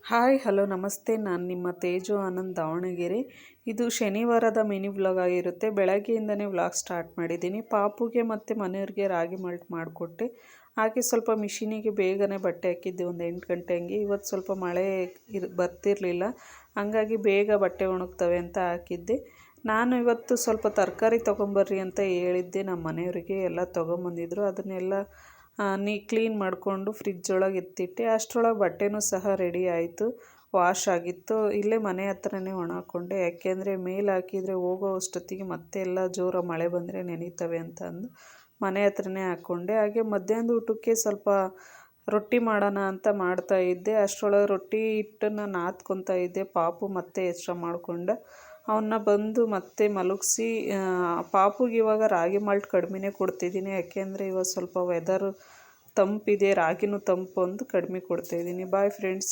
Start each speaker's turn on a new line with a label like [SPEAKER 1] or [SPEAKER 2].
[SPEAKER 1] Hi hello ನಮಸ್ತೆ, ನಾನು ನಿಮ್ಮ ತೇಜು ಆನಂದ್ ದಾವಣಗೆರೆ. ಇದು ಶನಿವಾರದ ಮಿನಿ ವ್ಲಾಗ್ ಆಗಿರುತ್ತೆ. ಬೆಳಗ್ಗೆಯಿಂದನೇ ವ್ಲಾಗ್ ಸ್ಟಾರ್ಟ್ ಮಾಡಿದ್ದೀನಿ. ಪಾಪುಗೆ ಮತ್ತು ಮನೆಯವ್ರಿಗೆ ರಾಗಿ ಮಾಲ್ಟ್ ಮಾಡಿಕೊಟ್ಟೆ. ಹಾಗೆ ಸ್ವಲ್ಪ ಮಿಷಿನಿಗೆ ಬೇಗನೆ ಬಟ್ಟೆ ಹಾಕಿದ್ದೆ, ಒಂದು 8 ಗಂಟೆ ಹಂಗೆ. ಇವತ್ತು ಸ್ವಲ್ಪ ಮಳೆ ಬರ್ತಿರಲಿಲ್ಲ, ಹಂಗಾಗಿ ಬೇಗ ಬಟ್ಟೆ ಒಣಗ್ತವೆ ಅಂತ ಹಾಕಿದ್ದೆ. ನಾನು ಇವತ್ತು ಸ್ವಲ್ಪ ತರಕಾರಿ ತೊಗೊಂಬರ್ರಿ ಅಂತ ಹೇಳಿದ್ದೆ ನಮ್ಮ ಮನೆಯವರಿಗೆ. ಎಲ್ಲ ತೊಗೊಂಬಂದಿದ್ರು. ಅದನ್ನೆಲ್ಲ ಕ್ಲೀನ್ ಮಾಡಿಕೊಂಡು ಫ್ರಿಜ್ ಒಳಗೆ ಎತ್ತಿಟ್ಟೆ. ಅಷ್ಟರೊಳಗೆ ಬಟ್ಟೆನೂ ಸಹ ರೆಡಿ ಆಯಿತು, ವಾಶ್ ಆಗಿತ್ತು. ಇಲ್ಲೇ ಮನೆ ಹತ್ರನೇ ಒಣ ಹಾಕ್ಕೊಂಡೆ, ಯಾಕೆಂದರೆ ಮೇಲೆ ಹಾಕಿದರೆ ಹೋಗೋ ಅಷ್ಟೊತ್ತಿಗೆ ಮತ್ತೆ ಎಲ್ಲ ಜೋರ ಮಳೆ ಬಂದರೆ ನೆನೀತವೆ ಅಂತ ಅಂದು ಮನೆ ಹತ್ರನೇ ಹಾಕ್ಕೊಂಡೆ. ಹಾಗೆ ಮಧ್ಯಾಹ್ನದ ಊಟಕ್ಕೆ ಸ್ವಲ್ಪ ರೊಟ್ಟಿ ಮಾಡೋಣ ಅಂತ ಮಾಡ್ತಾಯಿದ್ದೆ. ಅಷ್ಟರೊಳಗೆ ರೊಟ್ಟಿ ಹಿಟ್ಟನ್ನು ನಾದ್ಕೊತಾ ಇದ್ದೆ. ಪಾಪು ಮತ್ತೆ ಎಚ್ಚರ ಮಾಡಿಕೊಂಡ. ಅವನ್ನ ಬಂದು ಮತ್ತೆ ಮಲಗಿಸಿ, ಪಾಪುಗೆ ಇವಾಗ ರಾಗಿ ಮಾಲ್ಟ್ ಕಡಿಮೆನೇ ಕೊಡ್ತಿದ್ದೀನಿ, ಯಾಕೆಂದರೆ ಇವಾಗ ಸ್ವಲ್ಪ ವೆದರು ತಂಪಿದೆ, ರಾಗಿನೂ ತಂಪು ಅಂತ ಕಡಿಮೆ ಕೊಡ್ತಾಯಿದ್ದೀನಿ. Bye friends.